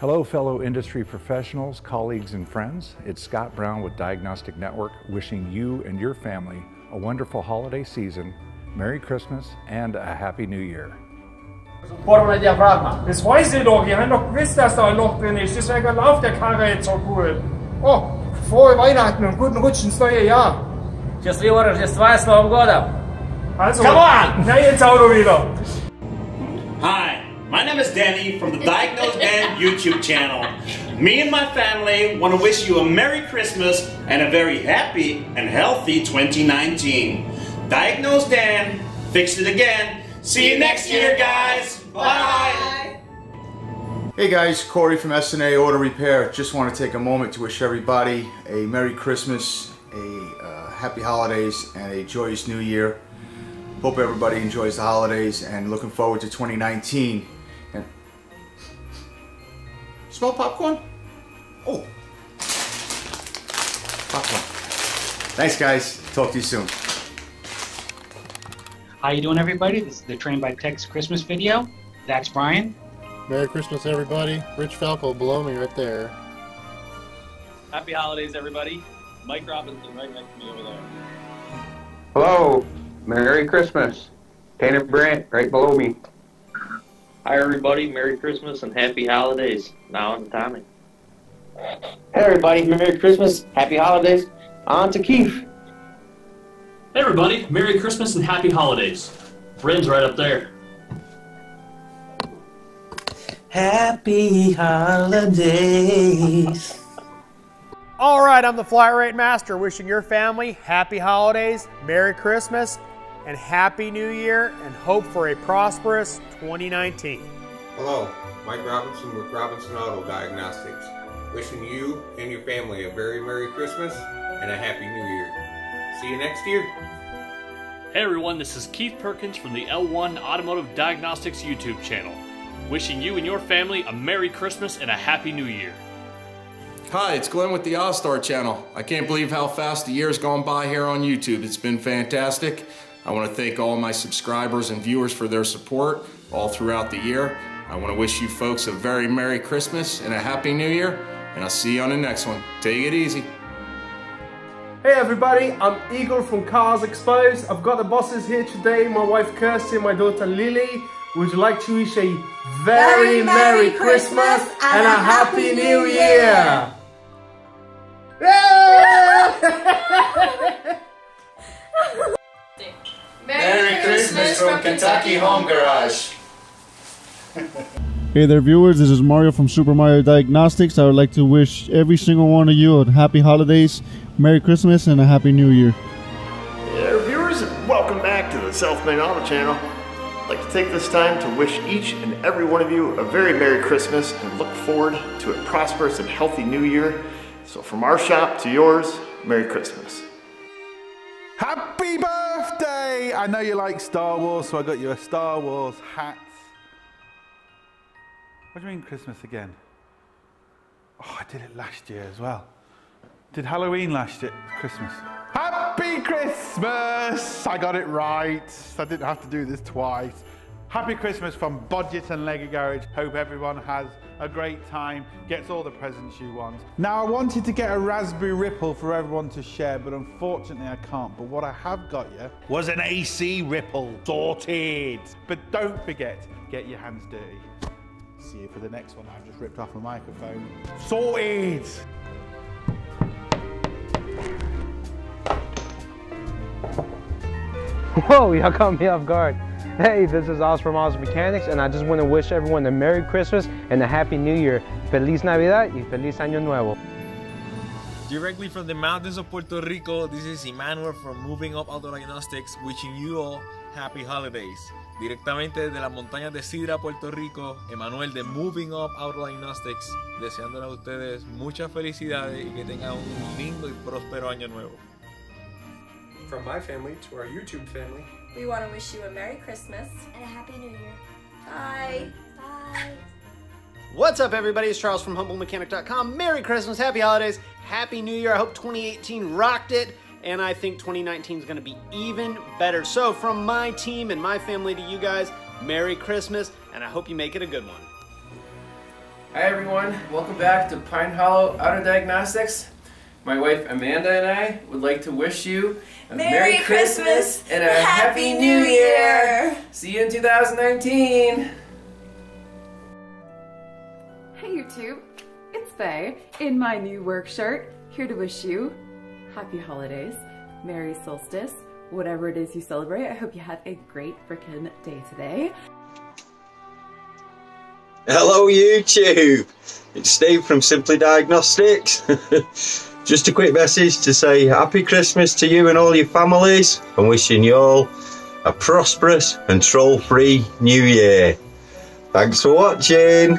Hello fellow industry professionals, colleagues and friends. It's Scott Brown with Diagnostic Network wishing you and your family a wonderful holiday season, Merry Christmas and a Happy New Year. Das weiß ich doch, ihr habt doch gewusst, dass da ein Loch drin ist, deswegen läuft der Karre jetzt so gut. Oh, frohe Weihnachten und guten Rutsch ins neue Jahr. Счастливого Рождества и с Новым годом! Also, come on! Schnell ins Auto wieder! Hi, my name is Danny from the DiagnoseDan YouTube channel. Me and my family want to wish you a Merry Christmas and a very happy and healthy 2019. DiagnoseDan, fix it again. See you next year, guys. Bye. Hey guys, Corey from S&A Auto Repair. Just want to take a moment to wish everybody a Merry Christmas, a Happy Holidays, and a joyous New Year. Hope everybody enjoys the holidays and looking forward to 2019. And smell popcorn? Oh, popcorn. Thanks guys. Talk to you soon. How you doing, everybody? This is the Train by Text Christmas video. That's Brian. Merry Christmas, everybody. Rich Falco below me right there. Happy holidays, everybody. Mike Robinson right next to me over there. Hello. Merry Christmas. Tanner Brandt right below me. Hi, everybody. Merry Christmas and Happy Holidays. Now on to Tommy. Hey, everybody. Merry Christmas. Happy Holidays. On to Keith. Hey, everybody. Merry Christmas and Happy Holidays. Bryn's right up there. Happy holidays. All right, I'm the Flat Rate Master, wishing your family happy holidays, Merry Christmas, and Happy New Year, and hope for a prosperous 2019. Hello, Mike Robinson with Robinson Auto Diagnostics, wishing you and your family a very Merry Christmas and a Happy New Year. See you next year. Hey, everyone. This is Keith Perkins from the L1 Automotive Diagnostics YouTube channel, wishing you and your family a Merry Christmas and a Happy New Year. Hi, it's Glenn with the Ozzstar channel. I can't believe how fast the year's gone by here on YouTube. It's been fantastic. I want to thank all my subscribers and viewers for their support all throughout the year. I want to wish you folks a very Merry Christmas and a Happy New Year, and I'll see you on the next one. Take it easy. Hey everybody, I'm Igor from Cars Exposed. I've got the bosses here today, my wife Kirsty and my daughter Lily. Would you like to wish a very Merry Christmas and a Happy New Year? Merry Christmas from Kentucky Home Garage. Hey there viewers, this is Mario from Super Mario Diagnostics. I would like to wish every single one of you a happy holidays, Merry Christmas, and a Happy New Year. Hey there viewers, welcome back to the Self-Made Auto channel. I'd like to take this time to wish each and every one of you a very Merry Christmas and look forward to a prosperous and healthy New Year. So from our shop to yours, Merry Christmas. Happy birthday! I know you like Star Wars, so I got you a Star Wars hat. What do you mean Christmas again? Oh, I did it last year as well. Did Halloween last year? Christmas. Happy Christmas! I got it right. I didn't have to do this twice. Happy Christmas from Bodgit and Leggit Garage. Hope everyone has a great time, gets all the presents you want. Now I wanted to get a Raspberry Ripple for everyone to share, but unfortunately I can't. But what I have got you was an AC Ripple. Sorted! But don't forget, get your hands dirty. See you for the next one. I've just ripped off a microphone. Sorted! Whoa, y'all caught me off guard. Hey, this is Oz from Oz Mechanics, and I just want to wish everyone a Merry Christmas and a Happy New Year. Feliz Navidad y Feliz Año Nuevo. Directly from the mountains of Puerto Rico, this is Emmanuel from Moving Up Auto Diagnostics, wishing you all Happy Holidays. Directamente desde las montañas de Sidra, Puerto Rico, Emmanuel de Moving Up Auto Diagnostics, deseándole a ustedes muchas felicidades y que tengan un lindo y próspero año nuevo. From my family to our YouTube family, we want to wish you a Merry Christmas and a Happy New Year. Bye. Bye. What's up, everybody? It's Charles from HumbleMechanic.com. Merry Christmas, Happy Holidays, Happy New Year. I hope 2018 rocked it, and I think 2019 is going to be even better. So from my team and my family to you guys, Merry Christmas, and I hope you make it a good one. Hi everyone, welcome back to Pine Hollow Auto Diagnostics. My wife Amanda and I would like to wish you a Merry Christmas and a Happy New Year! See you in 2019! Hey YouTube, it's Faye in my new work shirt, here to wish you Happy Holidays, Merry Solstice, whatever it is you celebrate. I hope you have a great frickin' day today. Hello YouTube, it's Steve from Simply Diagnostics. Just a quick message to say Happy Christmas to you and all your families, and wishing you all a prosperous and troll-free New Year. Thanks for watching.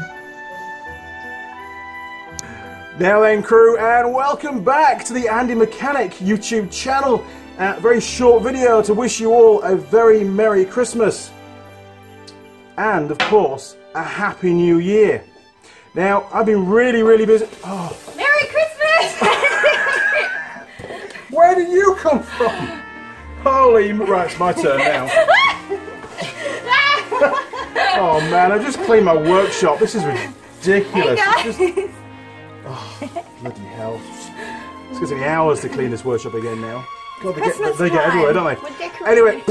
Now then crew, and welcome back to the Andy Mechanic YouTube channel. Very short video to wish you all a very Merry Christmas. And of course, a Happy New Year. Now, I've been really busy. Oh. Merry Christmas! Where did you come from? Holy, right, it's my turn now. Oh man, I just cleaned my workshop. This is ridiculous. Hey guys. Oh, bloody hell. It's going to take me hours to clean this workshop again now. God, they get everywhere, don't they? Anyway.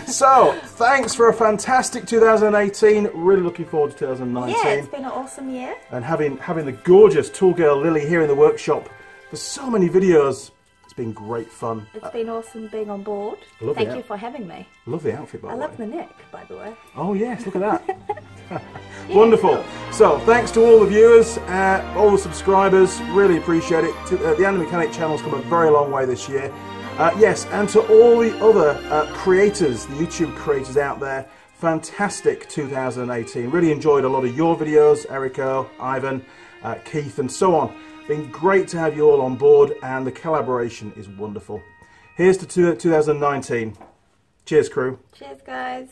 So, thanks for a fantastic 2018. Really looking forward to 2019. Yeah, it's been an awesome year. And having the gorgeous tool girl Lily here in the workshop for so many videos. It's been great fun. It's been awesome being on board. Thank you for having me. Love the outfit, by the way. I love the neck, by the way. Oh yes, look at that. Wonderful. So, thanks to all the viewers, all the subscribers, really appreciate it. The Andy Mechanic channel's come a very long way this year. Yes, and to all the other creators, the YouTube creators out there, fantastic 2018. Really enjoyed a lot of your videos, Erico, Ivan, Keith, and so on. Been great to have you all on board, and the collaboration is wonderful. Here's to 2019. Cheers, crew. Cheers, guys.